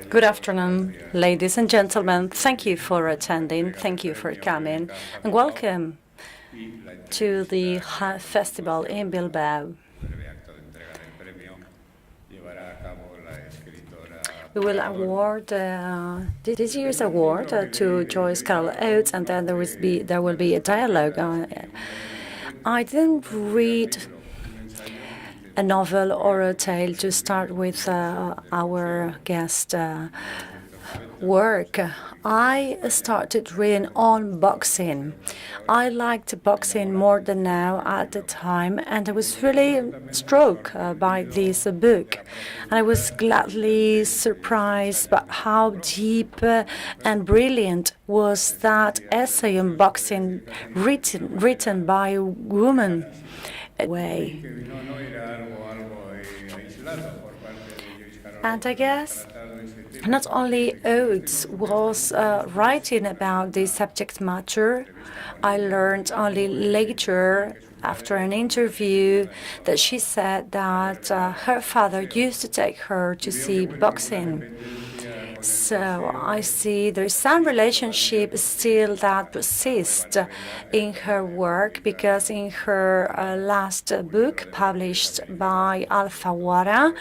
Good afternoon, ladies and gentlemen. Thank you for attending. Thank you for coming. And welcome to the festival in Bilbao. We will award this year's award to Joyce Carol Oates, and then there will be a dialogue. I didn't read a novel or a tale to start with our guest work. I started reading on boxing. I liked boxing more than now at the time, and I was really struck by this book. And I was gladly surprised by how deep and brilliant was that essay on boxing written by a woman. Way. And I guess not only Oates was writing about this subject matter, I learned only later, after an interview, that she said that her father used to take her to see boxing. So I see there's some relationship still that persists in her work, because in her last book published by Alfaguara,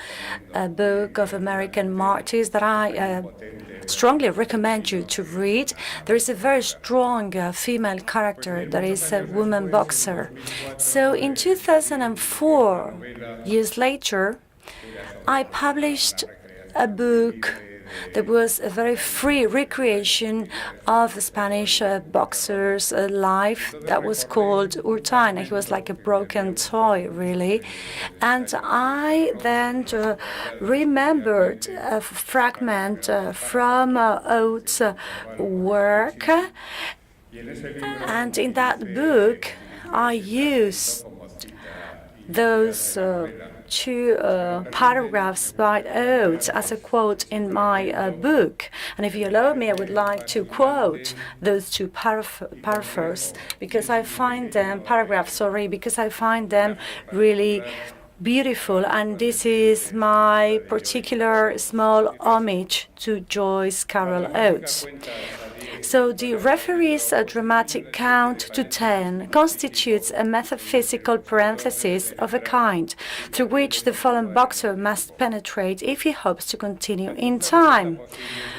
a book of American martyrs that I strongly recommend you to read, there is a very strong female character that is a woman boxer. So in 2004, years later, I published a book that was a very free recreation of a Spanish boxer's life that was called Urtain. He was like a broken toy, really. And I then remembered a fragment from Oates' work. And in that book, I used those two paragraphs by Oates as a quote in my book. And if you allow me, I would like to quote those two paragraphs, because I find them really beautiful. And this is my particular small homage to Joyce Carol Oates. So the referee's dramatic count to 10 constitutes a metaphysical parenthesis of a kind through which the fallen boxer must penetrate if he hopes to continue in time.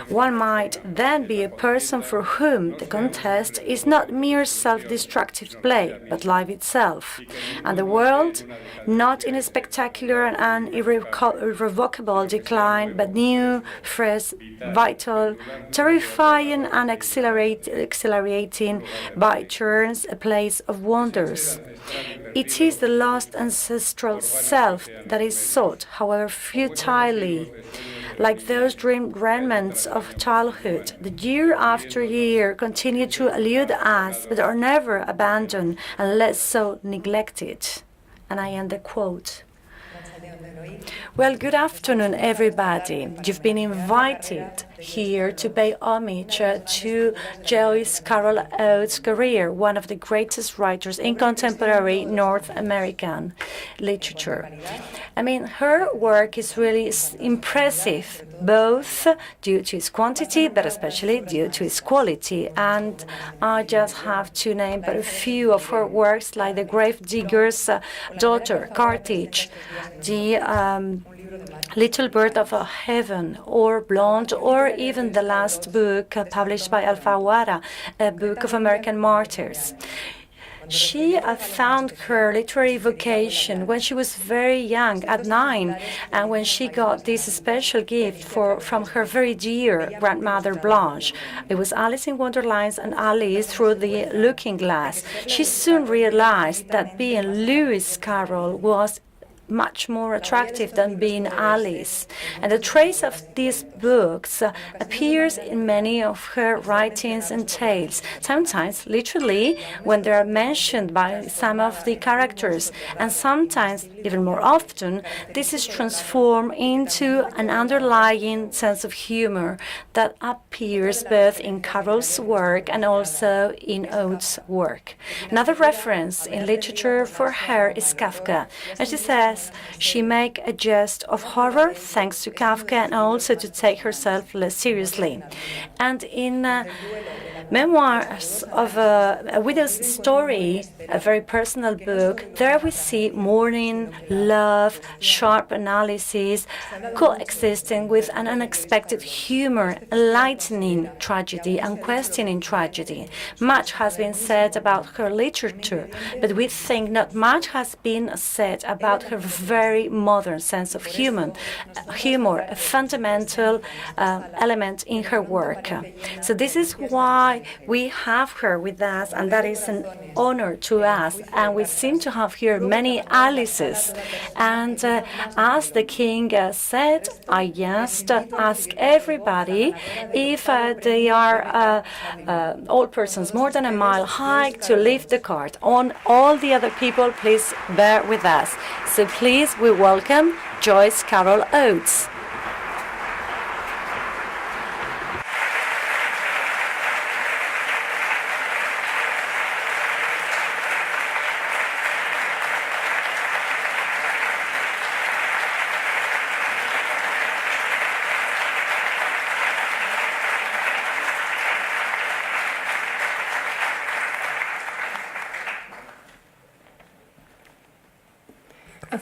One might then be a person for whom the contest is not mere self-destructive play, but life itself, and the world not in a spectacular and irrevocable decline, but new, fresh, vital, terrifying, and exhilarating by turns, a place of wonders. It is the lost ancestral self that is sought, however futilely. Like those dream remnants of childhood, that year after year continue to elude us, but are never abandoned unless so neglected. And I end the quote. Well, good afternoon, everybody. You've been invited here to pay homage to Joyce Carol Oates' career, one of the greatest writers in contemporary North American literature. I mean, her work is really impressive, both due to its quantity, but especially due to its quality. And I just have to name but a few of her works, like The Grave Digger's Daughter, Carthage, the Little Bird of Heaven, or Blonde, or even the last book published by Alfaguara, a book of American martyrs. She found her literary vocation when she was very young, at 9, and when she got this special gift from her very dear grandmother Blanche. It was Alice in Wonderland and Alice Through the Looking Glass. She soon realized that being Lewis Carroll was much more attractive than being Alice. And a trace of these books appears in many of her writings and tales, sometimes literally when they are mentioned by some of the characters, and sometimes, even more often, this is transformed into an underlying sense of humor that appears both in Carol's work and also in Oates' work. Another reference in literature for her is Kafka. And she says, us. She makes a jest of horror, thanks to Kafka, and also to take herself less seriously. And in Memoirs of a Widow's Story, a very personal book, there we see mourning, love, sharp analysis, coexisting with an unexpected humor, enlightening tragedy and questioning tragedy. Much has been said about her literature, but we think not much has been said about her very modern sense of humor, a fundamental element in her work. So this is why we have her with us, and that is an honor to us. And we seem to have here many Alices. And as the king said, I just ask everybody if they are all persons more than a mile high to leave the cart. On all the other people, please bear with us. So please, we welcome Joyce Carol Oates.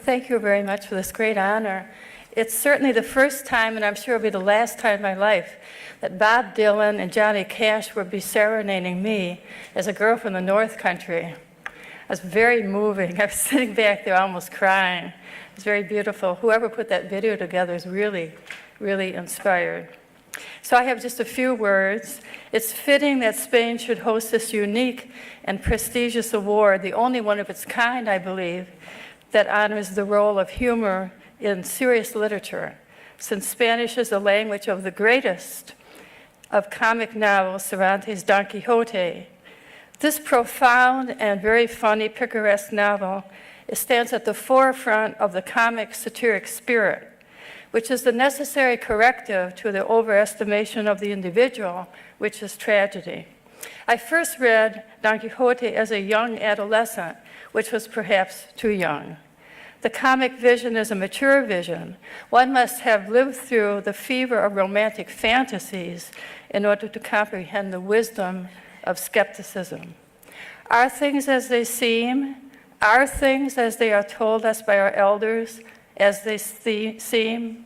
Thank you very much for this great honor. It's certainly the first time, and I'm sure it'll be the last time in my life, that Bob Dylan and Johnny Cash will be serenading me as a girl from the North Country. It was very moving. I was sitting back there almost crying. It was very beautiful. Whoever put that video together is really, really inspired. So I have just a few words. It's fitting that Spain should host this unique and prestigious award, the only one of its kind, I believe, that honors the role of humor in serious literature, since Spanish is the language of the greatest of comic novels, Cervantes' Don Quixote. This profound and very funny picaresque novel stands at the forefront of the comic satiric spirit, which is the necessary corrective to the overestimation of the individual, which is tragedy. I first read Don Quixote as a young adolescent, which was perhaps too young. The comic vision is a mature vision. One must have lived through the fever of romantic fantasies in order to comprehend the wisdom of skepticism. Are things as they seem? Are things as they are told us by our elders, as they seem?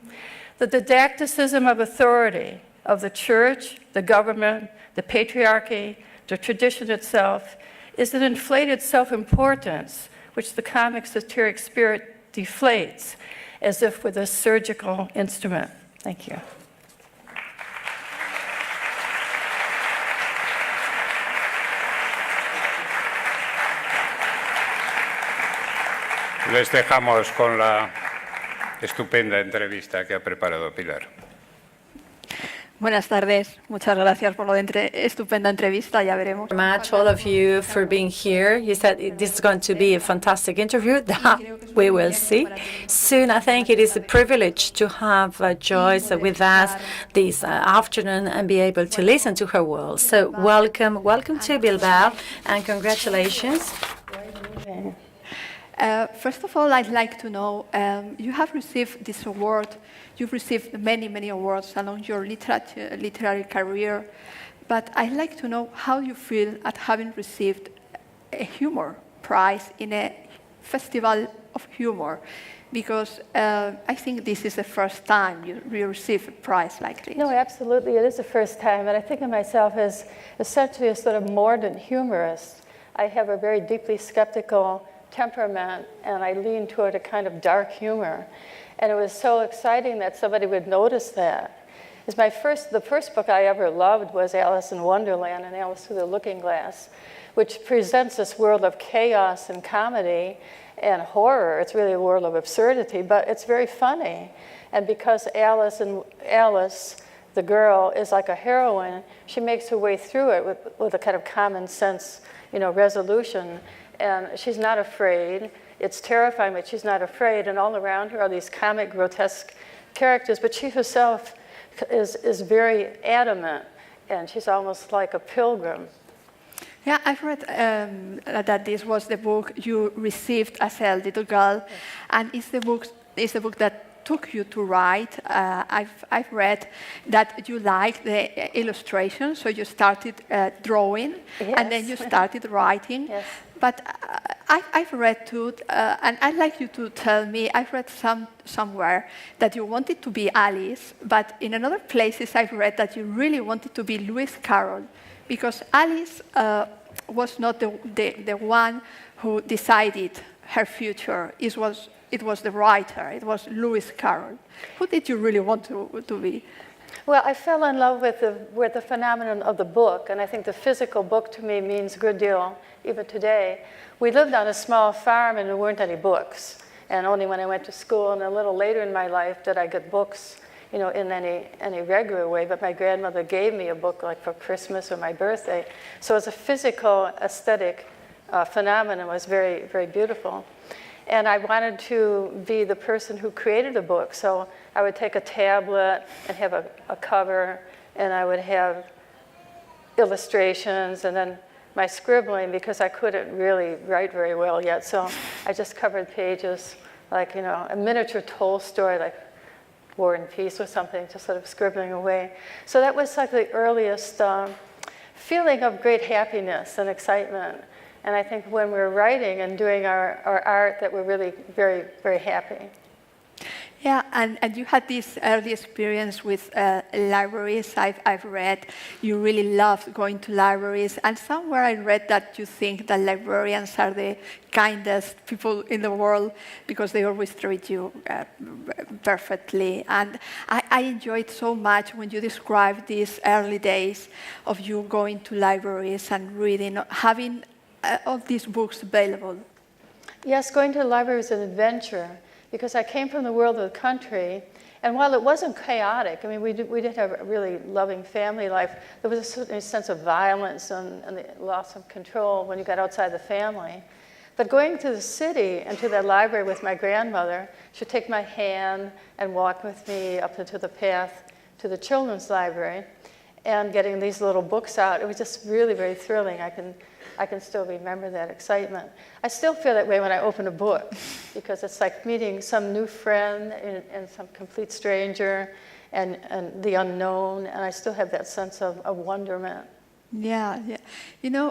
The didacticism of authority, of the church, the government, the patriarchy, the tradition itself, is an inflated self-importance which the comic satiric spirit deflates as if with a surgical instrument. Thank you. Les dejamos con la estupenda entrevista que ha preparado Pilar. Buenas tardes. Muchas gracias por lo de estupenda entrevista. Ya veremos. Much all of you for being here. You said this is going to be a fantastic interview. That we will see soon. I think it is a privilege to have Joyce with us this afternoon and be able to listen to her world. So welcome to Bilbao, and congratulations. First of all, I'd like to know, you have received this award. You've received many, many awards along your literary career, but I'd like to know how you feel at having received a humor prize in a festival of humor, because I think this is the first time you receive a prize like this. No, absolutely, it is the first time, and I think of myself as essentially a sort of mordant humorist. I have a very deeply skeptical temperament, and I lean toward a kind of dark humor. And it was so exciting that somebody would notice that. The first book I ever loved was Alice in Wonderland and Alice Through the Looking Glass, which presents this world of chaos and comedy and horror. It's really a world of absurdity, but it's very funny. And because Alice, the girl, is like a heroine, she makes her way through it with a kind of common sense, resolution. And she's not afraid. It's terrifying, but she's not afraid. And all around her are these comic, grotesque characters. But she herself is very adamant, and she's almost like a pilgrim. Yeah, I've read that this was the book you received as a little girl, and it's the book that took you to write. I've read that you liked the illustration, so you started drawing, and then you started writing. Yes. But I've read too, and I'd like you to tell me, I've read somewhere that you wanted to be Alice, but in another places I've read that you really wanted to be Lewis Carroll, because Alice was not the one who decided her future. It was the writer, it was Lewis Carroll. Who did you really want to be? Well, I fell in love with the phenomenon of the book, and I think the physical book to me means a good deal, even today. We lived on a small farm, and there weren't any books. And only when I went to school and a little later in my life did I get books, in any regular way. But my grandmother gave me a book like for Christmas or my birthday. So as a physical, aesthetic phenomenon, it was very, very beautiful. And I wanted to be the person who created a book. So I would take a tablet and have a cover, and I would have illustrations, and then my scribbling, because I couldn't really write very well yet. So I just covered pages, like, a miniature Tolstoy, like War and Peace or something, just sort of scribbling away. So that was like the earliest feeling of great happiness and excitement. And I think when we're writing and doing our art, that we're really very, very happy. Yeah, and you had this early experience with libraries. I've read you really loved going to libraries, and somewhere I read that you think that librarians are the kindest people in the world because they always treat you perfectly. And I enjoyed so much when you described these early days of you going to libraries and reading, having all these books available. Yes, going to the library was an adventure, because I came from the world of the country, and while it wasn't chaotic, I mean, we did have a really loving family life, there was a certain sense of violence and the loss of control when you got outside the family. But going to the city and to that library with my grandmother, she'd take my hand and walk with me up into the path to the children's library, and getting these little books out, it was just really very thrilling. I can still remember that excitement. I still feel that way when I open a book, because it's like meeting some new friend and some complete stranger and the unknown, and I still have that sense of wonderment. Yeah.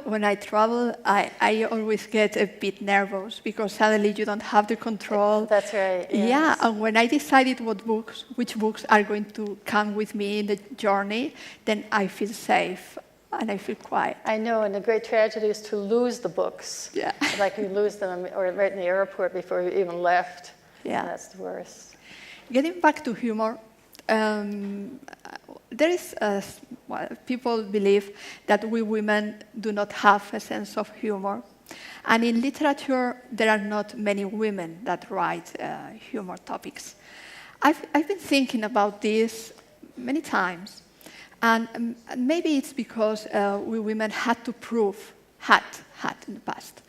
When I travel, I always get a bit nervous because suddenly you don't have the control. That's right. Yes. Yeah, and when I decided which books are going to come with me in the journey, then I feel safe. And I feel quiet. I know, and the great tragedy is to lose the books. Yeah. Like you lose them or right in the airport before you even left. Yeah. And that's the worst. Getting back to humor, there is, people believe that we women do not have a sense of humor. And in literature, there are not many women that write humor topics. I've been thinking about this many times. And maybe it's because we women had to prove, had in the past,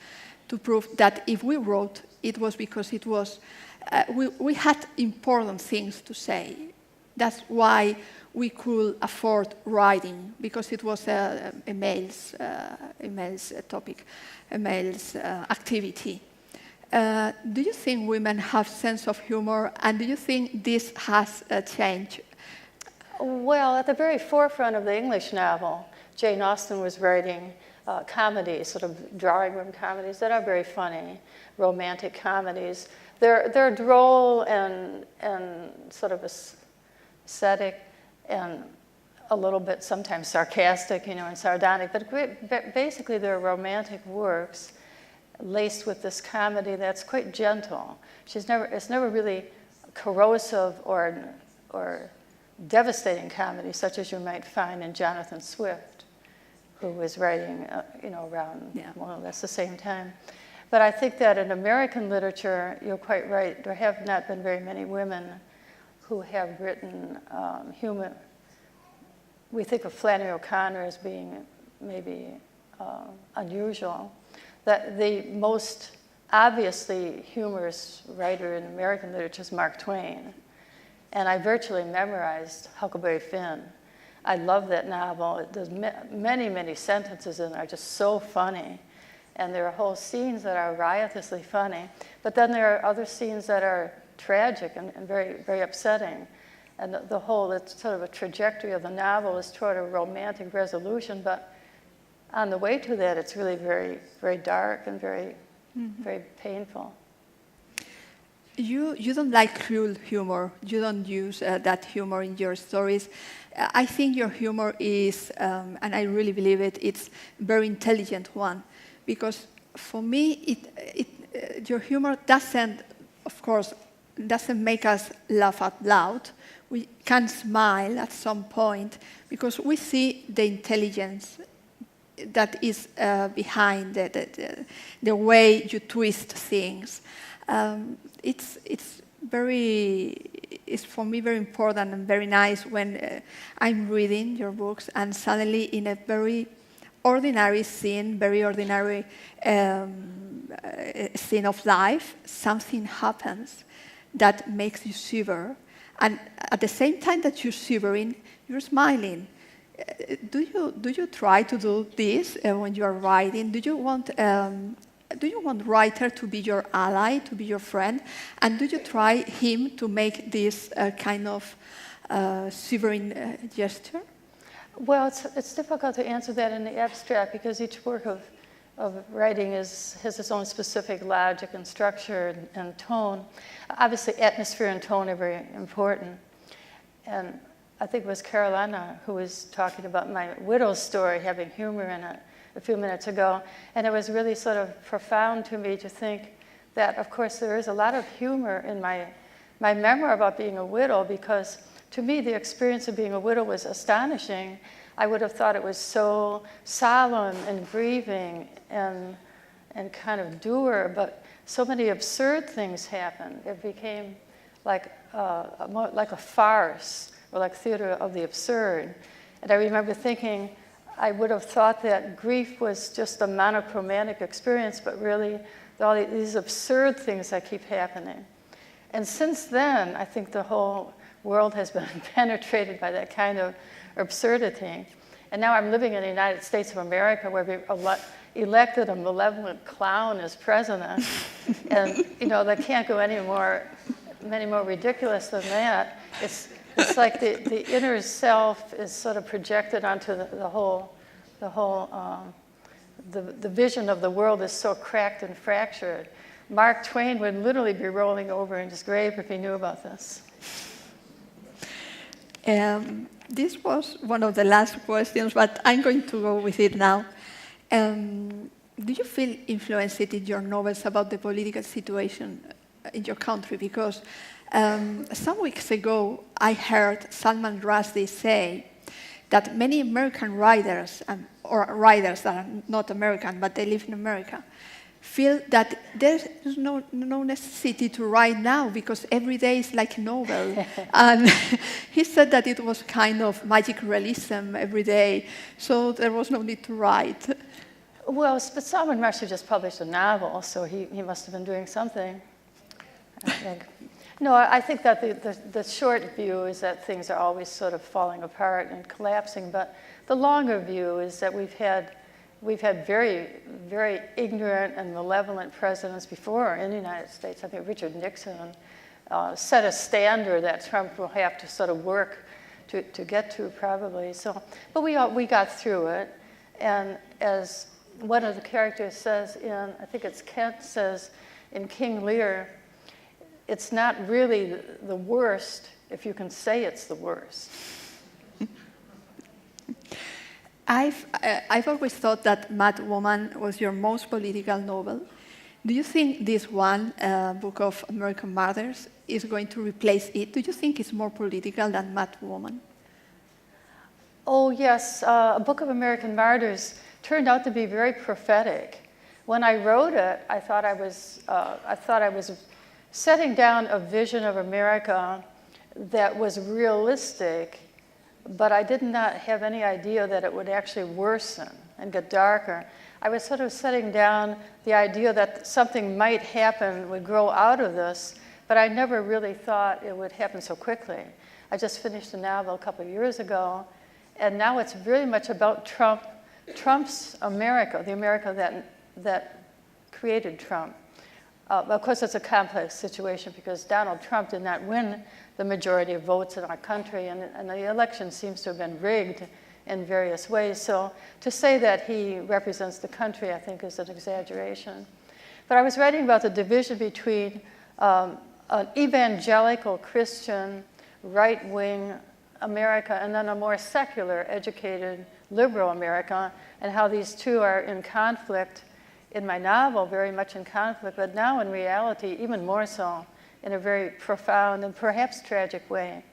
to prove that if we wrote, it was because it was, we had important things to say. That's why we could afford writing, because it was a male's topic, a male's activity. Do you think women have sense of humor, and do you think this has changed? Well, at the very forefront of the English novel, Jane Austen was writing comedies, sort of drawing room comedies that are very funny, romantic comedies. They're droll and sort of aesthetic and a little bit sometimes sarcastic, and sardonic, but basically they're romantic works laced with this comedy that's quite gentle. It's never really corrosive or devastating comedy, such as you might find in Jonathan Swift, who was writing, around more or less the same time. But I think that in American literature, you're quite right, there have not been very many women who have written humor. We think of Flannery O'Connor as being maybe unusual. That the most obviously humorous writer in American literature is Mark Twain. And I virtually memorized Huckleberry Finn. I love that novel. There's many, many sentences in it are just so funny. And there are whole scenes that are riotously funny. But then there are other scenes that are tragic and very, very upsetting. And the whole, it's sort of a trajectory of the novel is toward a romantic resolution. But on the way to that, it's really very, very dark and very, very painful. You don't like cruel humor. You don't use that humor in your stories. I think your humor is, and I really believe it, it's a very intelligent one. Because for me, your humor doesn't, of course, doesn't make us laugh out loud. We can smile at some point because we see the intelligence that is behind the way you twist things. It's for me very important and very nice when I'm reading your books and suddenly in a very ordinary scene, very ordinary scene of life, something happens that makes you shiver. And at the same time that you're shivering, you're smiling. Do you try to do this when you are writing? Do you want writer to be your ally, to be your friend? And do you try him to make this kind of shivering gesture? Well, it's difficult to answer that in the abstract because each work of writing has its own specific logic and structure and tone. Obviously, atmosphere and tone are very important. And I think it was Carolina who was talking about my widow's story having humor in it a few minutes ago. And it was really sort of profound to me to think that, of course, there is a lot of humor in my memoir about being a widow because to me, the experience of being a widow was astonishing. I would have thought it was so solemn and grieving and kind of dour, but so many absurd things happened. It became like a farce or like theater of the absurd. And I remember thinking, I would have thought that grief was just a monochromatic experience, but really all these absurd things that keep happening. And since then, I think the whole world has been penetrated by that kind of absurdity. And now I'm living in the United States of America where we elected a malevolent clown as president. And, they can't go many more ridiculous than that. It's like the inner self is sort of projected onto the vision of the world is so cracked and fractured. Mark Twain would literally be rolling over in his grave if he knew about this. This was one of the last questions, but I'm going to go with it now. Do you feel influenced in your novels about the political situation in your country? Because some weeks ago, I heard Salman Rushdie say that many American writers, or writers that are not American, but they live in America, feel that there's no necessity to write now because every day is like a novel. And he said that it was kind of magic realism every day, so there was no need to write. Well, but Salman Rushdie just published a novel, so he must have been doing something, I think. No, I think that the short view is that things are always sort of falling apart and collapsing, but the longer view is that we've had very, very ignorant and malevolent presidents before in the United States. I think Richard Nixon set a standard that Trump will have to sort of work to get to probably. So, but we got through it, and as one of the characters says I think it's Kent says in King Lear, it's not really the worst if you can say it's the worst. I've always thought that Mad Woman was your most political novel. Do you think this one, Book of American Martyrs, is going to replace it? Do you think it's more political than Mad Woman? Oh yes, A Book of American Martyrs turned out to be very prophetic. When I wrote it, I thought I was setting down a vision of America that was realistic, but I did not have any idea that it would actually worsen and get darker. I was sort of setting down the idea that something might happen, would grow out of this, but I never really thought it would happen so quickly. I just finished a novel a couple of years ago, And now it's very much about Trump's America, the America that created Trump. Of course, it's a complex situation because Donald Trump did not win the majority of votes in our country, and the election seems to have been rigged in various ways. So to say that he represents the country, I think, is an exaggeration. But I was writing about the division between an evangelical Christian, right-wing America and then a more secular, educated, liberal America, and how these two are in conflict in my novel, very much in conflict, but now in reality, even more so, in a very profound and perhaps tragic way.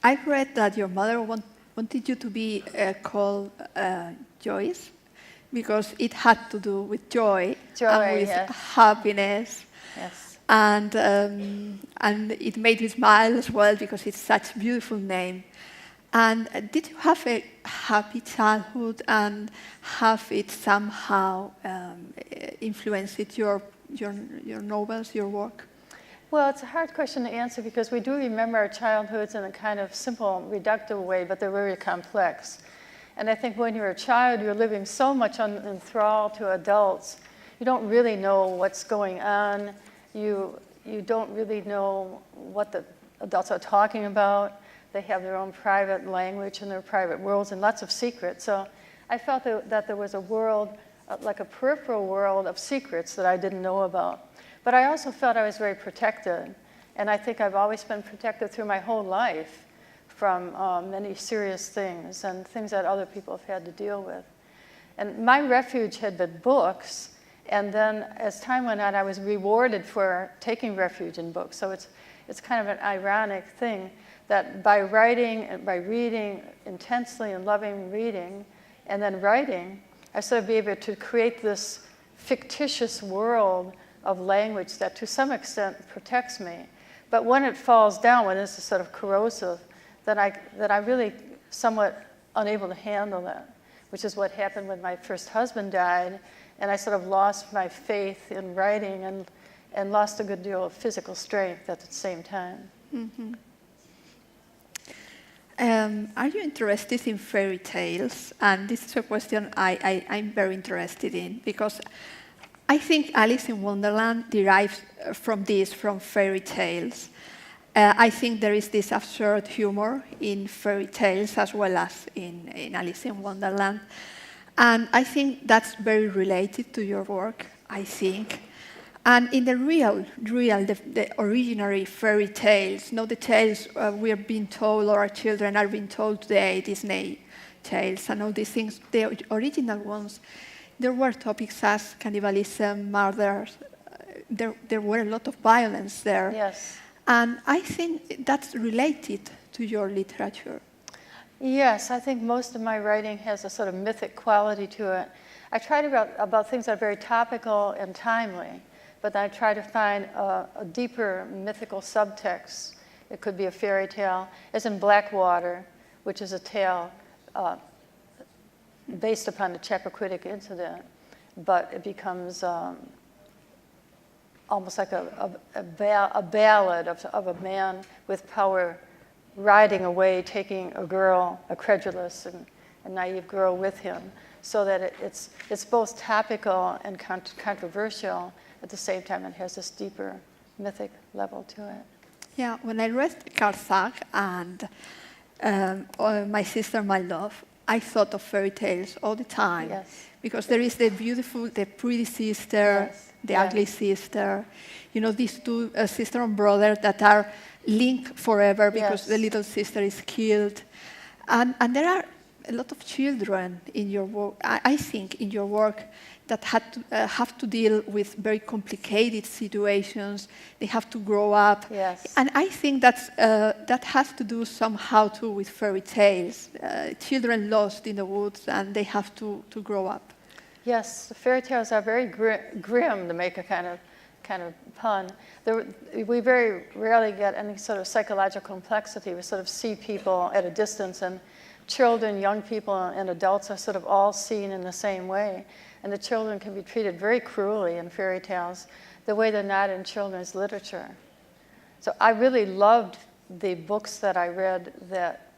I read that your mother wanted you to be called Joyce because it had to do with joy and with yes. happiness. Yes. And it made me smile as well because it's such a beautiful name. And did you have a happy childhood and have it somehow influenced your novels, your work? Well, it's a hard question to answer because we do remember our childhoods in a kind of simple, reductive way, but they're very complex. And I think when you're a child, you're living so much in thrall to adults. You don't really know what's going on. You don't really know what the adults are talking about. They have their own private language and their private worlds and lots of secrets. So I felt that there was a world, like a peripheral world of secrets that I didn't know about. But I also felt I was very protected. And I think I've always been protected through my whole life from many serious things and things that other people have had to deal with. And my refuge had been books. And then as time went on, I was rewarded for taking refuge in books. So it's kind of an ironic thing that by writing and by reading intensely and loving reading and then writing, I sort of be able to create this fictitious world of language that to some extent protects me. But when it falls down, when it's sort of corrosive, then I really somewhat unable to handle that, which is what happened when my first husband died. And I sort of lost my faith in writing and lost a good deal of physical strength at the same time. Mm-hmm. Are you interested in fairy tales? And this is a question I'm very interested in because I think Alice in Wonderland derives from fairy tales. I think there is this absurd humor in fairy tales as well as in Alice in Wonderland. And I think that's very related to your work, I think. And in the the originary fairy tales, not the tales we are being told or our children are being told today, Disney tales and all these things, the original ones, there were topics as cannibalism, murders. There were a lot of violence there. Yes. And I think that's related to your literature. Yes, I think most of my writing has a sort of mythic quality to it. I try to write about things that are very topical and timely, but I try to find a deeper mythical subtext. It could be a fairy tale, as in Blackwater, which is a tale based upon the Chappaquiddick incident, but it becomes almost like a ballad of a man with power riding away, taking a girl, a credulous and naive girl with him, so that it's both topical and controversial. At the same time, it has this deeper mythic level to it. Yeah, when I read Carl Sack and My Sister, My Love, I thought of fairy tales all the time. Yes. Because there is the pretty sister, yes. the ugly sister. You know, these two sister and brother that are linked forever because the little sister is killed. And there are a lot of children in your work, I think, in your work that have to deal with very complicated situations. They have to grow up. Yes. And I think that has to do somehow too with fairy tales. Children lost in the woods and they have to grow up. Yes, the fairy tales are very grim, to make a kind of pun. We very rarely get any sort of psychological complexity. We sort of see people at a distance, and children, young people, and adults are sort of all seen in the same way. And the children can be treated very cruelly in fairy tales, the way they're not in children's literature. So I really loved the books that I read that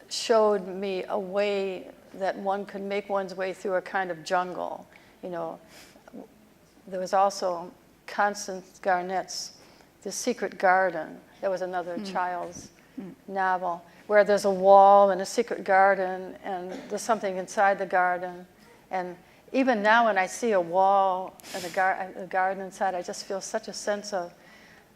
showed me a way that one could make one's way through a kind of jungle. You know, there was also Constance Garnett's The Secret Garden. That was another child's novel, where there's a wall and a secret garden, and there's something inside the garden. And even now when I see a wall and a garden inside, I just feel such a sense of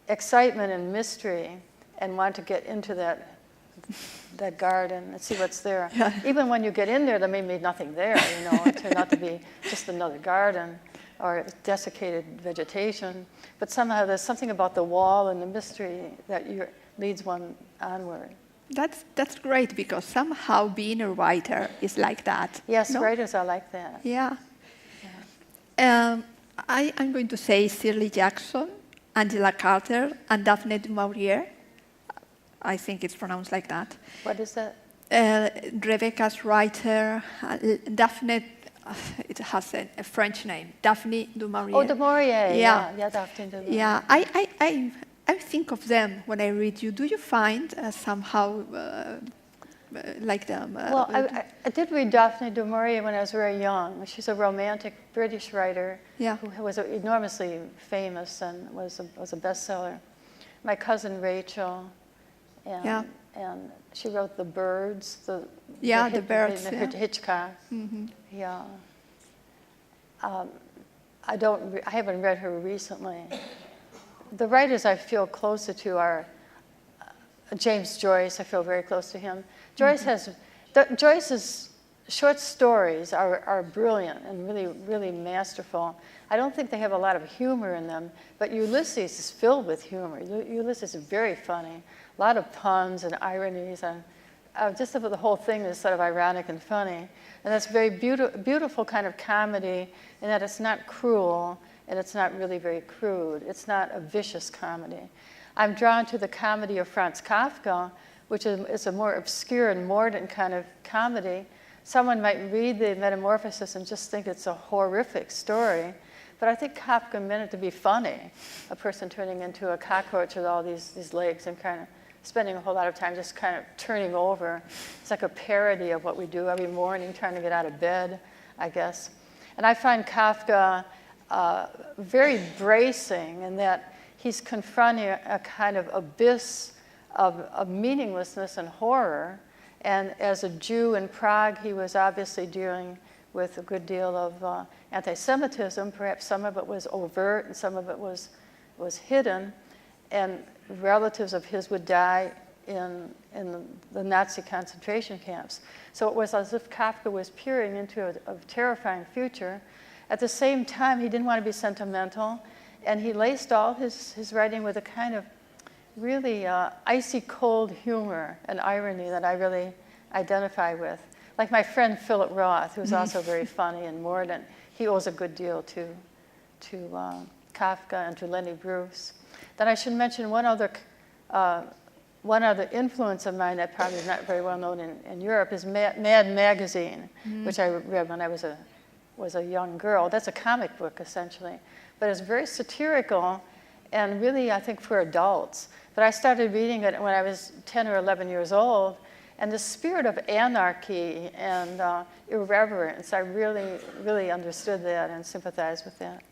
excitement and mystery and want to get into that garden and see what's there. Yeah. Even when you get in there may be nothing there, you know. It turned out to be just another garden or desiccated vegetation. But somehow there's something about the wall and the mystery that leads one onward. That's great, because somehow being a writer is like that. Yes, no? writers are like that. Yeah. I'm going to say Shirley Jackson, Angela Carter, and Daphne du Maurier. I think it's pronounced like that. What is that? Rebecca's writer, Daphne, it has a French name, Daphne du Maurier. Oh, du Maurier. Yeah. Yeah, Daphne du Maurier. Yeah, I think of them when I read you. Do you find somehow like them? Well, I did read Daphne du Maurier when I was very young. She's a romantic British writer who was enormously famous and was a bestseller. My cousin Rachel, and she wrote The Birds. The Birds. Hitchcock. Mm-hmm. Yeah. I haven't read her recently. The writers I feel closer to are James Joyce. I feel very close to him. Joyce's short stories are brilliant and really, really masterful. I don't think they have a lot of humor in them, but Ulysses is filled with humor. Ulysses is very funny. A lot of puns and ironies, and just the whole thing is sort of ironic and funny. And that's very beautiful kind of comedy in that it's not cruel and it's not really very crude. It's not a vicious comedy. I'm drawn to the comedy of Franz Kafka, which is a more obscure and mordant kind of comedy. Someone might read the Metamorphosis and just think it's a horrific story, but I think Kafka meant it to be funny. A person turning into a cockroach with all these legs and kind of spending a whole lot of time just kind of turning over. It's like a parody of what we do every morning, trying to get out of bed, I guess. And I find Kafka very bracing in that he's confronting a kind of abyss of meaninglessness and horror. And as a Jew in Prague, he was obviously dealing with a good deal of anti-Semitism. Perhaps some of it was overt and some of it was hidden. And relatives of his would die in the Nazi concentration camps. So it was as if Kafka was peering into a terrifying future. At the same time, he didn't want to be sentimental, and he laced all his writing with a kind of really icy cold humor and irony that I really identify with. Like my friend Philip Roth, who's also very funny and mordant, he owes a good deal to Kafka and to Lenny Bruce. Then I should mention one other influence of mine that probably is not very well known in Europe is Mad Magazine, which I read when I was a young girl. That's a comic book, essentially. But it's very satirical and really, I think, for adults. But I started reading it when I was 10 or 11 years old, and the spirit of anarchy and irreverence, I really, really understood that and sympathized with that.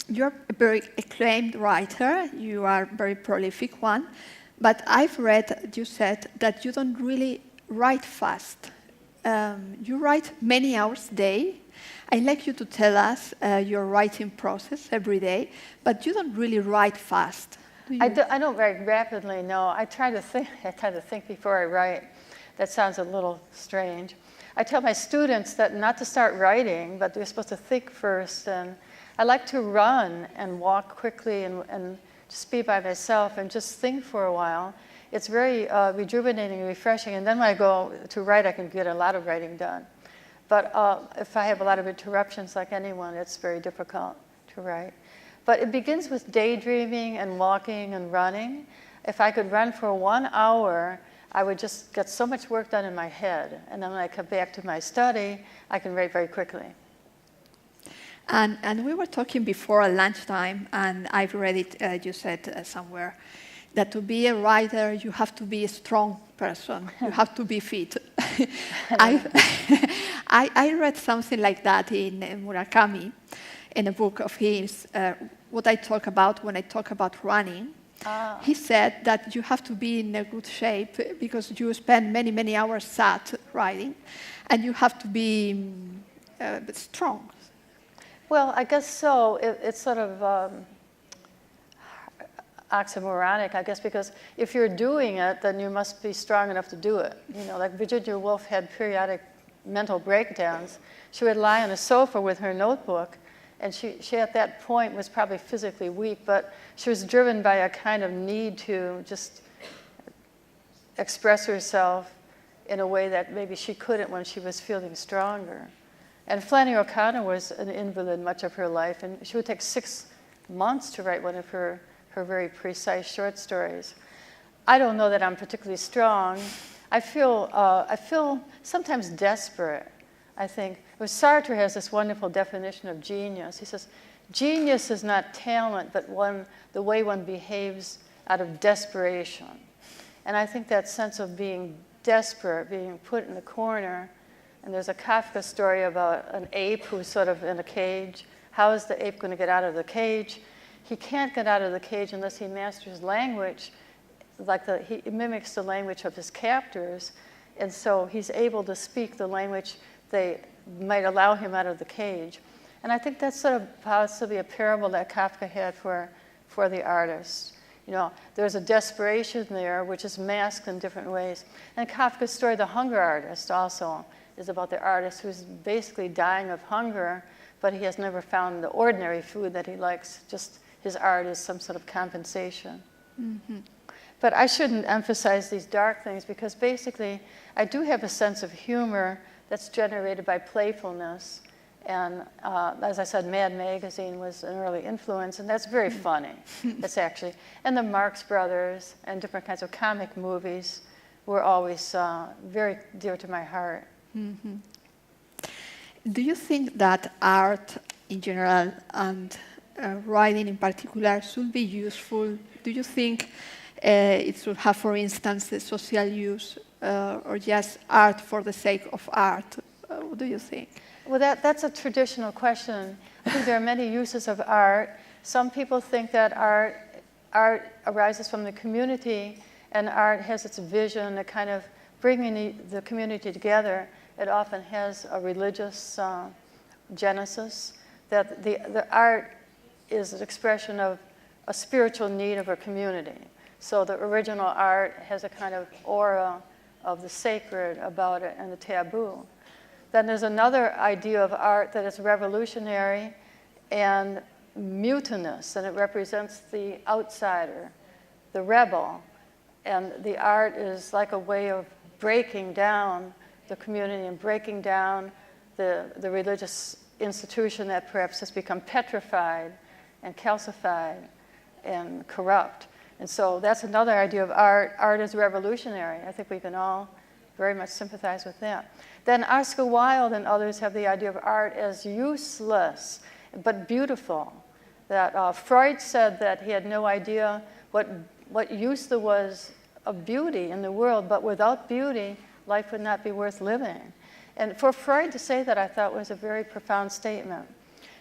You're a very acclaimed writer. You are a very prolific one. But I've read, you said, that you don't really write fast. You write many hours a day. I'd like you to tell us your writing process every day, but you don't really write fast. I don't write rapidly, no. I try to think before I write. That sounds a little strange. I tell my students that not to start writing, but they're supposed to think first. And I like to run and walk quickly and just be by myself and just think for a while. It's very rejuvenating and refreshing. And then when I go to write, I can get a lot of writing done. But if I have a lot of interruptions like anyone, it's very difficult to write. But it begins with daydreaming and walking and running. If I could run for 1 hour, I would just get so much work done in my head. And then when I come back to my study, I can write very quickly. And we were talking before at lunchtime, and I've read it, you said somewhere, that to be a writer, you have to be a strong person. You have to be fit. I read something like that in Murakami, in a book of his, what I talk about when I talk about running. He said that you have to be in a good shape because you spend many, many hours sat riding, and you have to be strong. Well, I guess so. It's sort of oxymoronic, I guess, because if you're doing it, then you must be strong enough to do it. You know, like Virginia Woolf had periodic mental breakdowns. She would lie on a sofa with her notebook, and she at that point was probably physically weak, but she was driven by a kind of need to just express herself in a way that maybe she couldn't when she was feeling stronger. And Flannery O'Connor was an invalid much of her life, and she would take 6 months to write one of her very precise short stories. I don't know that I'm particularly strong. I feel sometimes desperate, I think. Sartre has this wonderful definition of genius. He says, genius is not talent, but the way one behaves out of desperation. And I think that sense of being desperate, being put in the corner, and there's a Kafka story about an ape who's sort of in a cage. How is the ape going to get out of the cage? He can't get out of the cage unless he masters language, he mimics the language of his captors, and so he's able to speak the language they might allow him out of the cage. And I think that's sort of possibly a parable that Kafka had for the artist. You know, there's a desperation there which is masked in different ways. And Kafka's story, The Hunger Artist, also is about the artist who's basically dying of hunger, but he has never found the ordinary food that he likes. Just his art is some sort of compensation. Mm-hmm. But I shouldn't emphasize these dark things because basically I do have a sense of humor that's generated by playfulness. And as I said, Mad Magazine was an early influence, and that's very funny. It's actually, and the Marx Brothers and different kinds of comic movies were always very dear to my heart. Mm-hmm. Do you think that art in general and writing in particular should be useful? Do you think it should have, for instance, a social use or just art for the sake of art? What do you think? Well, that's a traditional question. I think there are many uses of art. Some people think that art arises from the community, and art has its vision, a kind of bringing the community together. It often has a religious genesis, that the art is an expression of a spiritual need of a community. So the original art has a kind of aura of the sacred about it and the taboo. Then there's another idea of art that is revolutionary and mutinous, and it represents the outsider, the rebel. And the art is like a way of breaking down the community and breaking down the religious institution that perhaps has become petrified and calcified and corrupt. And so that's another idea of art. Art is revolutionary. I think we can all very much sympathize with that. Then Oscar Wilde and others have the idea of art as useless but beautiful. That Freud said that he had no idea what use there was of beauty in the world, but without beauty, life would not be worth living. And for Freud to say that, I thought was a very profound statement.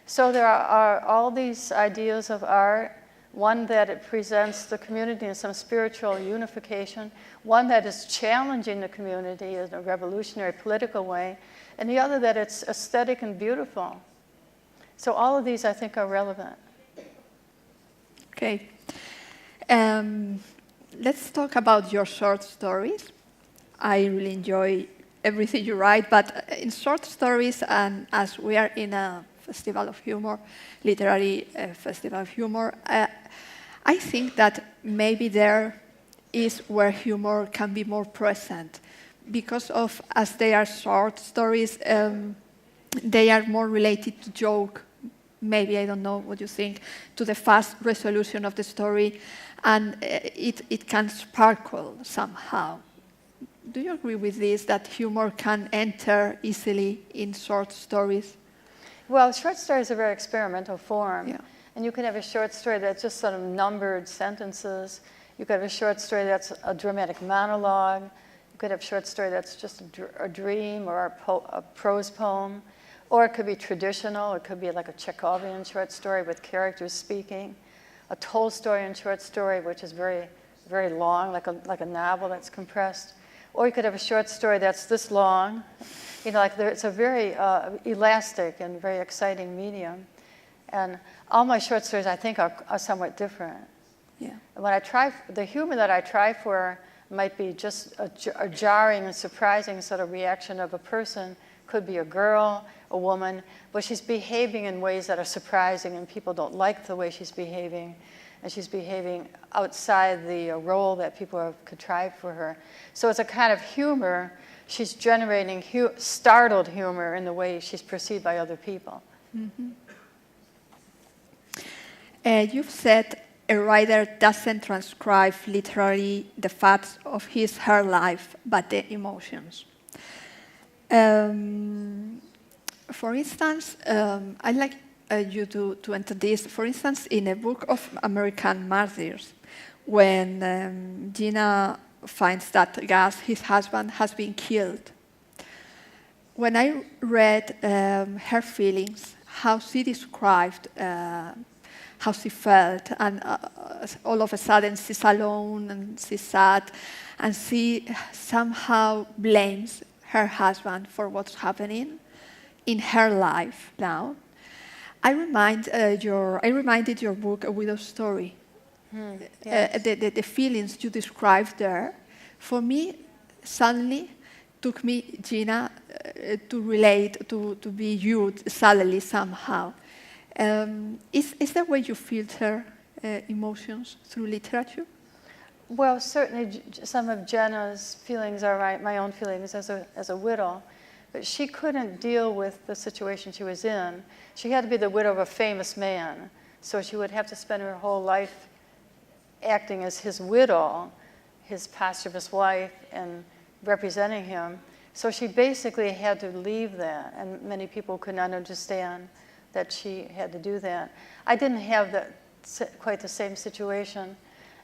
So there are all these ideas of art. One that it presents the community in some spiritual unification, one that is challenging the community in a revolutionary political way, and the other that it's aesthetic and beautiful. So all of these, I think, are relevant. Okay. Let's talk about your short stories. I really enjoy everything you write, but in short stories, and as we are in a festival of humor, literary festival of humor, I think that maybe there is where humor can be more present, because of, as they are short stories, they are more related to joke, maybe, I don't know what you think, to the fast resolution of the story, and it can sparkle somehow. Do you agree with this, that humor can enter easily in short stories? Well, short stories are a very experimental form. Yeah. And you can have a short story that's just sort of numbered sentences. You could have a short story that's a dramatic monologue. You could have a short story that's just a dream or a prose poem. Or it could be traditional. It could be like a Chekhovian short story with characters speaking. A Tolstoyan short story, which is very, very long, like a novel that's compressed. Or you could have a short story that's this long. You know, like it's a very elastic and very exciting medium. And all my short stories, I think, are somewhat different. Yeah. And when I try, the humor that I try for might be just a jarring and surprising sort of reaction of a person. Could be a girl, a woman, but she's behaving in ways that are surprising and people don't like the way she's behaving. And she's behaving outside the role that people have contrived for her. So it's a kind of humor. She's generating startled humor in the way she's perceived by other people. Mm-hmm. You've said a writer doesn't transcribe literally the facts of his, her life, but the emotions. For instance, I'd like you to enter this. For instance, in a book of American Martyrs, when Gina finds that Gus, his husband, has been killed. When I read her feelings, how she described how she felt, and all of a sudden she's alone and she's sad, and she somehow blames her husband for what's happening in her life now. I reminded your book A Widow's Story. Yes. The feelings you described there, for me, suddenly took me, Gina, to relate, to be you suddenly somehow. Is that way you filter emotions through literature? Well, certainly some of Jenna's feelings are my own feelings as a widow, but she couldn't deal with the situation she was in. She had to be the widow of a famous man, so she would have to spend her whole life acting as his widow, his posthumous wife, and representing him. So she basically had to leave that, and many people could not understand that she had to do that. I didn't have quite the same situation.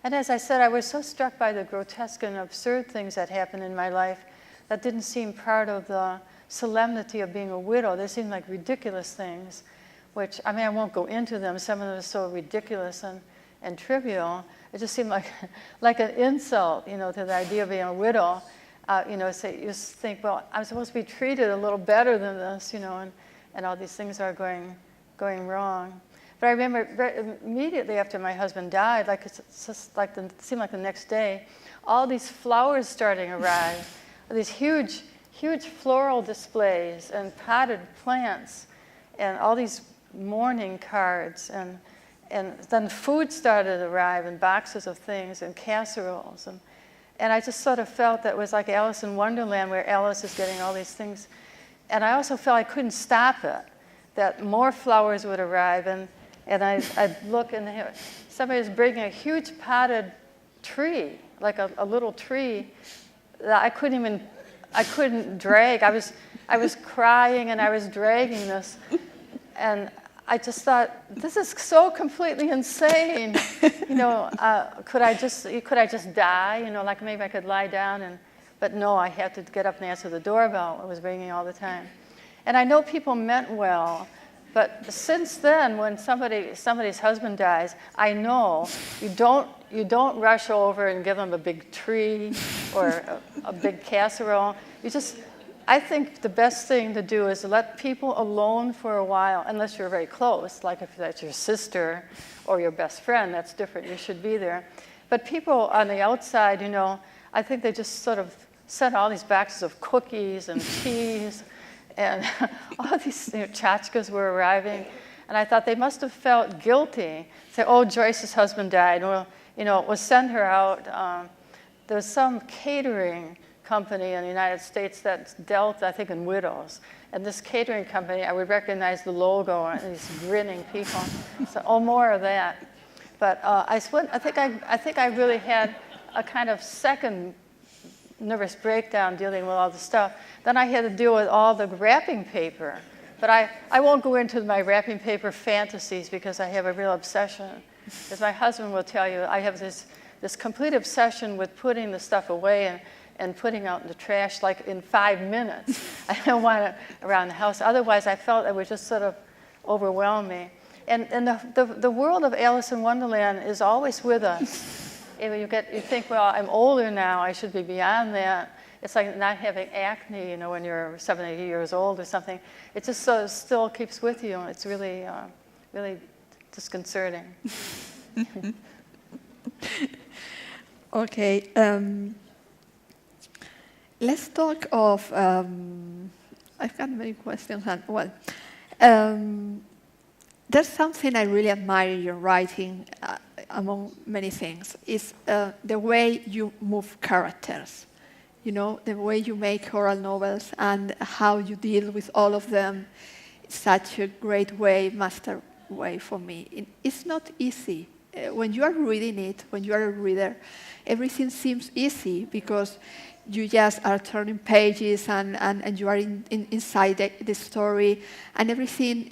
And as I said, I was so struck by the grotesque and absurd things that happened in my life that didn't seem part of the solemnity of being a widow. They seemed like ridiculous things, which, I mean, I won't go into them. Some of them are so ridiculous and trivial. It just seemed like an insult, you know, to the idea of being a widow. You know, so you think, well, I'm supposed to be treated a little better than this, you know, and all these things are going wrong. But I remember immediately after my husband died, it seemed like the next day, all these flowers starting to arrive, these huge floral displays and potted plants, and all these mourning cards, and then food started to arrive in boxes of things and casseroles, and I just sort of felt that it was like Alice in Wonderland, where Alice is getting all these things, and I also felt I couldn't stop it, that more flowers would arrive, and I'd look, and somebody was bringing a huge potted tree, like a little tree that I couldn't drag. I was crying and I was dragging this, and I just thought, this is so completely insane. You know, could I just die? You know, like maybe I could lie down, but no, I had to get up and answer the doorbell. It was ringing all the time, and I know people meant well. But since then, when somebody's husband dies, I know you don't rush over and give them a big tree or a big casserole. I think the best thing to do is let people alone for a while, unless you're very close, like if that's your sister or your best friend, that's different, you should be there. But people on the outside, you know, I think they just sort of sent all these boxes of cookies and cheese, and all these tchotchkes were arriving. And I thought they must have felt guilty. Say, oh, Joyce's husband died. Well, you know, we'll send her out. There was some catering company in the United States that dealt, I think, in widows. And this catering company, I would recognize the logo and these grinning people. So, oh, more of that. But I think I really had a kind of second nervous breakdown dealing with all the stuff. Then I had to deal with all the wrapping paper. But I won't go into my wrapping paper fantasies because I have a real obsession. As my husband will tell you, I have this this complete obsession with putting the stuff away and putting out in the trash like in 5 minutes. I don't want it around the house. Otherwise, I felt it would just sort of overwhelm me. And the world of Alice in Wonderland is always with us. You think, well, I'm older now, I should be beyond that. It's like not having acne, you know, when you're 70 years old or something. It just sort of still keeps with you. It's really, really disconcerting. Okay. Let's talk of. I've got many questions. Well, there's something I really admire in your writing, among many things, is the way you move characters. You know, the way you make oral novels and how you deal with all of them. It's such a great way, master way for me. It's not easy. When you are reading it, when you are a reader, everything seems easy because you just are turning pages and you are inside the story and everything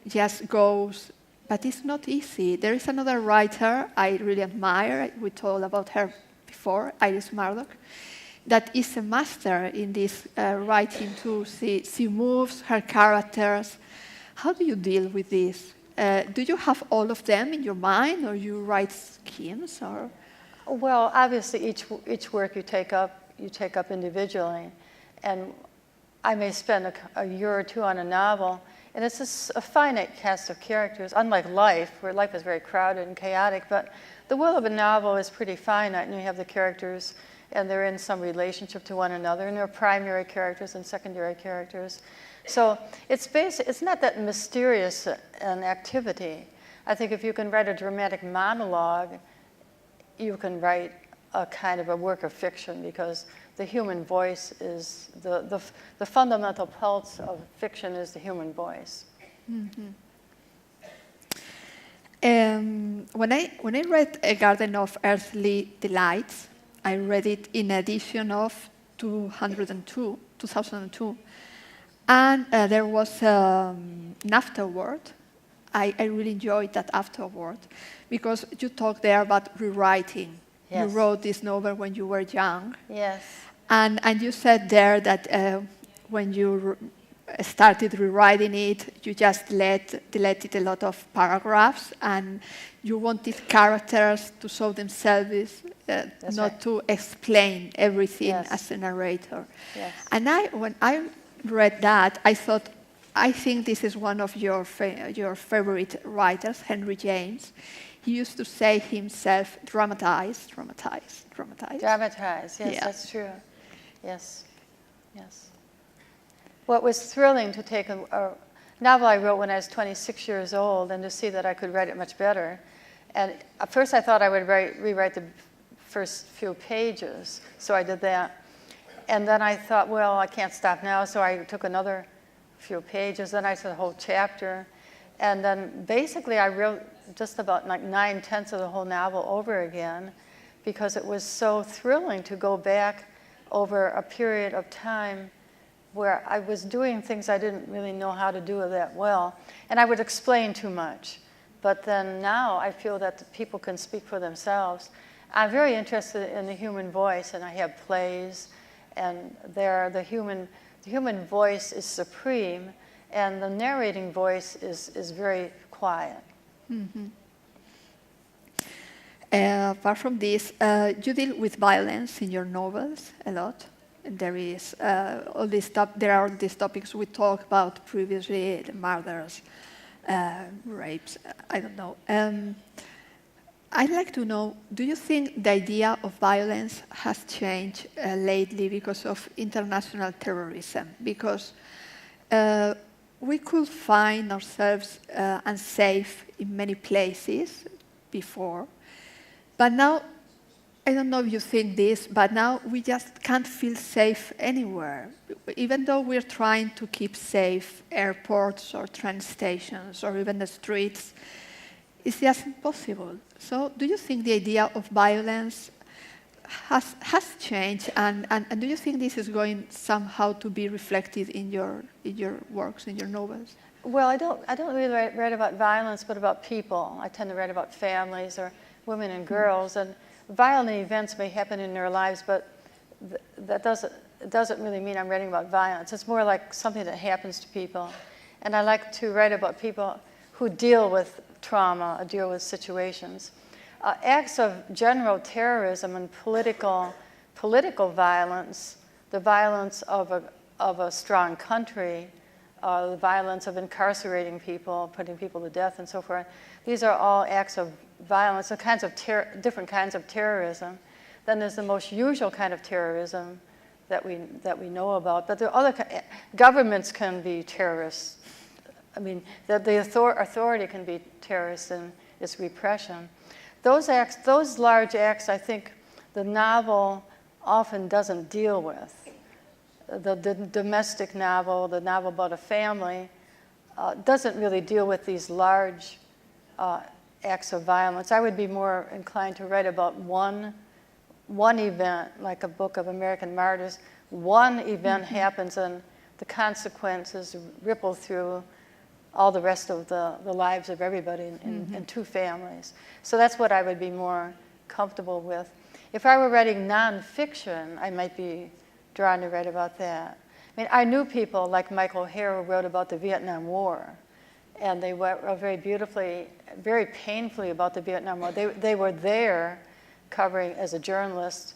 just goes. But it's not easy. There is another writer I really admire. We told about her before, Iris Murdoch, that is a master in this writing too. She moves her characters. How do you deal with this? Do you have all of them in your mind, or you write schemes, or? Well, obviously, each work you take up individually, and I may spend a year or two on a novel, and it's a finite cast of characters. Unlike life, where life is very crowded and chaotic, but the world of a novel is pretty finite, and you have the characters, and they're in some relationship to one another, and there are primary characters and secondary characters. So it's not that mysterious an activity. I think if you can write a dramatic monologue, you can write a kind of a work of fiction, because the human voice is the fundamental pulse of fiction is the human voice. Mm-hmm. When I read A Garden of Earthly Delights, I read it in edition of 2002, and there was an afterword. I really enjoyed that afterward, because you talk there about rewriting. Yes. You wrote this novel when you were young. Yes. And you said there that when you started rewriting it, you just deleted a lot of paragraphs, and you wanted characters to show themselves, not right. to explain everything Yes. as a narrator. Yes. And when I read that, I thought, I think this is one of your favorite writers, Henry James. He used to say himself, dramatize. Dramatize, yes, Yeah. That's true. Yes, yes. Well, it was thrilling to take a novel I wrote when I was 26 years old and to see that I could write it much better. And at first I thought I would rewrite the first few pages, so I did that. And then I thought, well, I can't stop now, so I took another few pages, then I took a whole chapter. And then basically I wrote just about like 9/10 of the whole novel over again, because it was so thrilling to go back over a period of time where I was doing things I didn't really know how to do that well. And I would explain too much. But then now I feel that the people can speak for themselves. I'm very interested in the human voice, and I have plays, and the human voice is supreme, and the narrating voice is very quiet. Mm-hmm. Apart from this, you deal with violence in your novels a lot. And there is there are all these topics we talked about previously: the murders, rapes. I don't know. I'd like to know: do you think the idea of violence has changed lately because of international terrorism? Because we could find ourselves unsafe in many places before. But now, I don't know if you think this, but now we just can't feel safe anywhere. Even though we're trying to keep safe airports or train stations or even the streets, it's just impossible. So do you think the idea of violence has changed, and do you think this is going somehow to be reflected in your works, in your novels? Well, I don't really write about violence, but about people. I tend to write about families or women and girls, and violent events may happen in their lives, but that doesn't really mean I'm writing about violence. It's more like something that happens to people. And I like to write about people who deal with trauma, deal with situations. Acts of general terrorism and political violence, the violence of a strong country, the violence of incarcerating people, putting people to death, and so forth. These are all acts of violence, different kinds of terrorism. Then there's the most usual kind of terrorism that we know about. But there are other governments can be terrorists. I mean, the authority can be terrorist in its repression. Those acts, those large acts, I think the novel often doesn't deal with. The domestic novel, the novel about a family, doesn't really deal with these large acts of violence. I would be more inclined to write about one event, like a book of American Martyrs. One event happens and the consequences ripple through all the rest of the lives of everybody in two families. So that's what I would be more comfortable with. If I were writing nonfiction, I might be drawn to write about that. I mean, I knew people like Michael Herr who wrote about the Vietnam War, and they wrote very beautifully, very painfully about the Vietnam War. They were there covering as a journalist.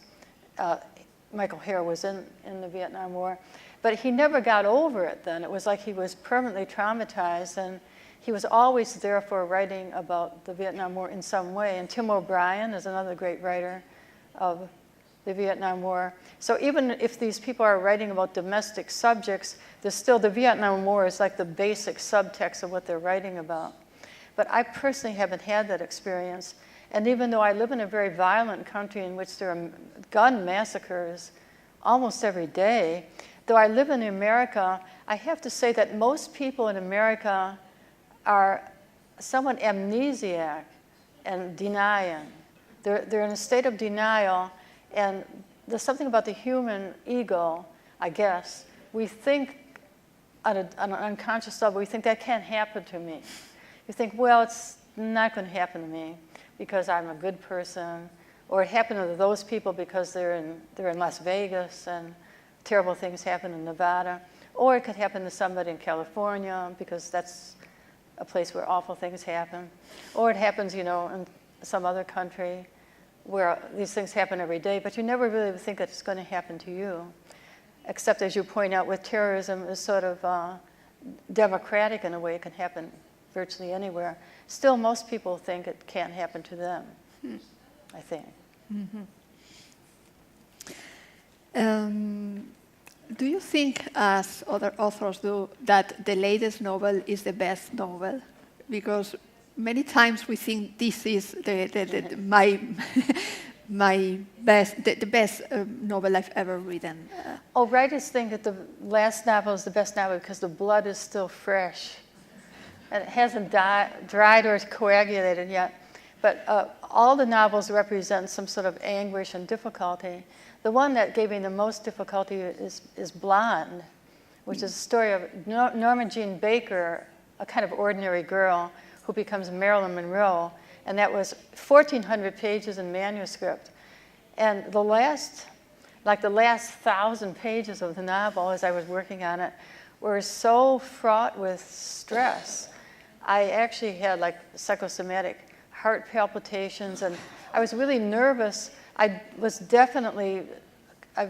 Michael Herr was in the Vietnam War. But he never got over it then. It was like he was permanently traumatized, and he was always therefore writing about the Vietnam War in some way. And Tim O'Brien is another great writer of the Vietnam War. So even if these people are writing about domestic subjects, there's still the Vietnam War is like the basic subtext of what they're writing about. But I personally haven't had that experience. And even though I live in a very violent country in which there are gun massacres almost every day, though I live in America, I have to say that most people in America are somewhat amnesiac and denying. They're in a state of denial, and there's something about the human ego, I guess. We think on an unconscious level, we think that can't happen to me. You think, well, it's not going to happen to me because I'm a good person, or it happened to those people because they're in Las Vegas and terrible things happen in Nevada, or it could happen to somebody in California because that's a place where awful things happen, or it happens, you know, in some other country where these things happen every day, but you never really think that it's going to happen to you, except as you point out with terrorism is sort of democratic in a way. It can happen virtually anywhere. Still, most people think it can't happen to them, I think. Do you think, as other authors do, that the latest novel is the best novel? Because many times we think this is my best novel I've ever written. Writers think that the last novel is the best novel because the blood is still fresh and it hasn't dried or coagulated yet. But all the novels represent some sort of anguish and difficulty. The one that gave me the most difficulty is Blonde, which is a story of Norma Jean Baker, a kind of ordinary girl who becomes Marilyn Monroe. And that was 1,400 pages in manuscript. And the last 1,000 pages of the novel, as I was working on it, were so fraught with stress. I actually had like psychosomatic heart palpitations, and I was really nervous. I was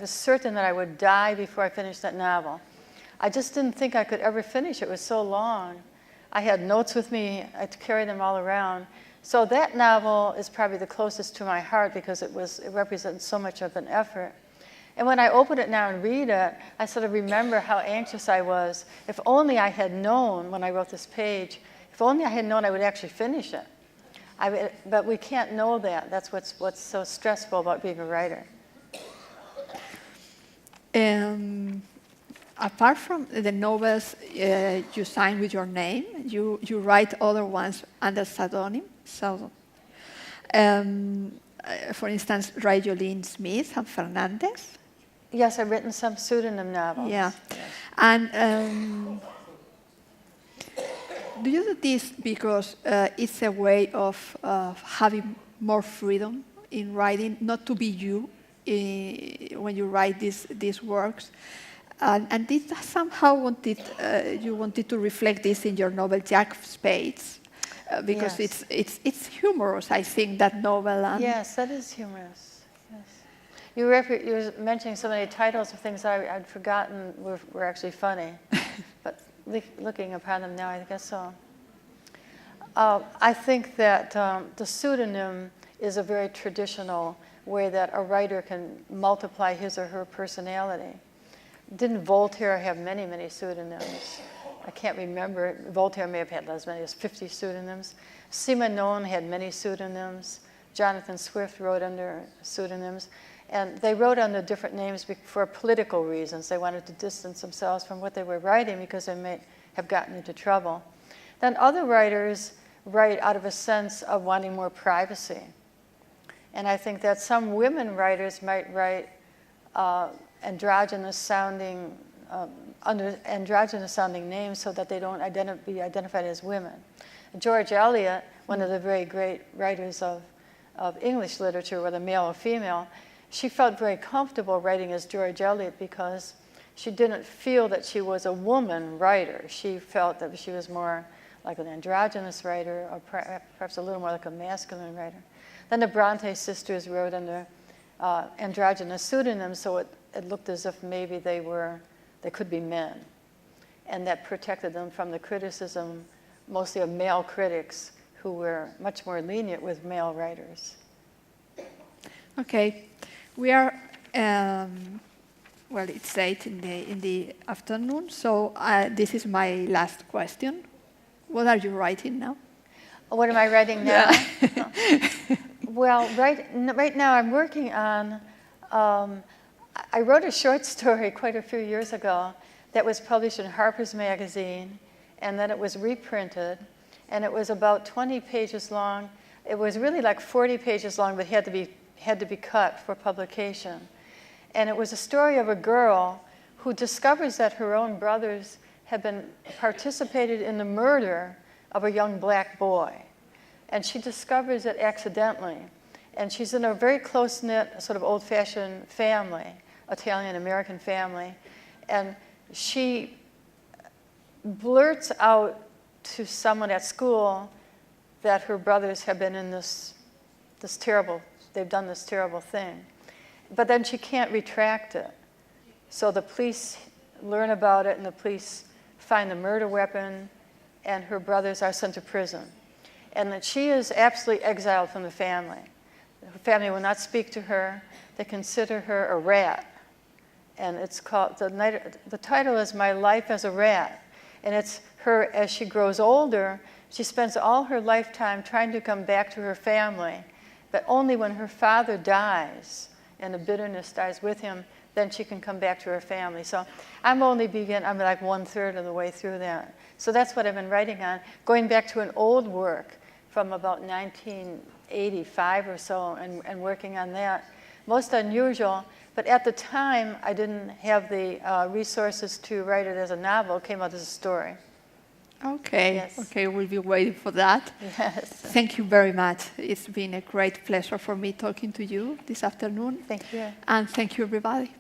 certain that I would die before I finished that novel. I just didn't think I could ever finish it. It was so long. I had notes with me. I had to carry them all around. So that novel is probably the closest to my heart because it represents so much of an effort. And when I open it now and read it, I sort of remember how anxious I was. If only I had known when I wrote this page, if only I had known I would actually finish it. But we can't know that. That's what's so stressful about being a writer. Apart from the novels you sign with your name, you write other ones under pseudonym. For instance, Rayolene Smith and Fernandez. Yes, I've written some pseudonym novels. Yeah. Yes. And do you do this because it's a way of having more freedom in writing not to be you when you write these works. And this somehow you wanted to reflect this in your novel Jack of Spades, because Yes. it's humorous, I think, that novel. And Yes, that is humorous. Yes. You were mentioning so many titles of things I'd forgotten were actually funny, but looking upon them now, I guess so. I think that the pseudonym is a very traditional way that a writer can multiply his or her personality. Didn't Voltaire have many, many pseudonyms? I can't remember. Voltaire may have had as many as 50 pseudonyms. Simenon had many pseudonyms. Jonathan Swift wrote under pseudonyms. And they wrote under different names for political reasons. They wanted to distance themselves from what they were writing because they may have gotten into trouble. Then other writers write out of a sense of wanting more privacy. And I think that some women writers might write androgynous sounding names so that they don't be identified as women. George Eliot, one of the very great writers of English literature, whether male or female, she felt very comfortable writing as George Eliot because she didn't feel that she was a woman writer. She felt that she was more like an androgynous writer, or perhaps a little more like a masculine writer. Then the Bronte sisters wrote under androgynous pseudonyms, so it looked as if maybe they could be men. And that protected them from the criticism, mostly of male critics, who were much more lenient with male writers. Okay, we are, well, it's late in the afternoon, so this is my last question. What are you writing now? What am I writing now? Well, right now I'm working on, I wrote a short story quite a few years ago that was published in Harper's Magazine, and then it was reprinted, and it was about 20 pages long. It was really like 40 pages long, but had to be cut for publication. And it was a story of a girl who discovers that her own brothers had been participated in the murder of a young black boy. And she discovers it accidentally. And she's in a very close-knit, sort of old-fashioned family, Italian-American family. And she blurts out to someone at school that her brothers have been in they've done this terrible thing. But then she can't retract it. So the police learn about it, and the police find the murder weapon, and her brothers are sent to prison. And that she is absolutely exiled from the family. Her family will not speak to her. They consider her a rat. And it's called, the title is My Life as a Rat. And it's her, as she grows older, she spends all her lifetime trying to come back to her family. But only when her father dies, and the bitterness dies with him, then she can come back to her family. So I'm like 1/3 of the way through that. So that's what I've been writing on, going back to an old work from about 1985 or so, and working on that. Most unusual, but at the time I didn't have the resources to write it as a novel. It came out as a story. Okay, Yes. Okay, we'll be waiting for that. Yes. Thank you very much. It's been a great pleasure for me talking to you this afternoon. Thank you. And thank you, everybody.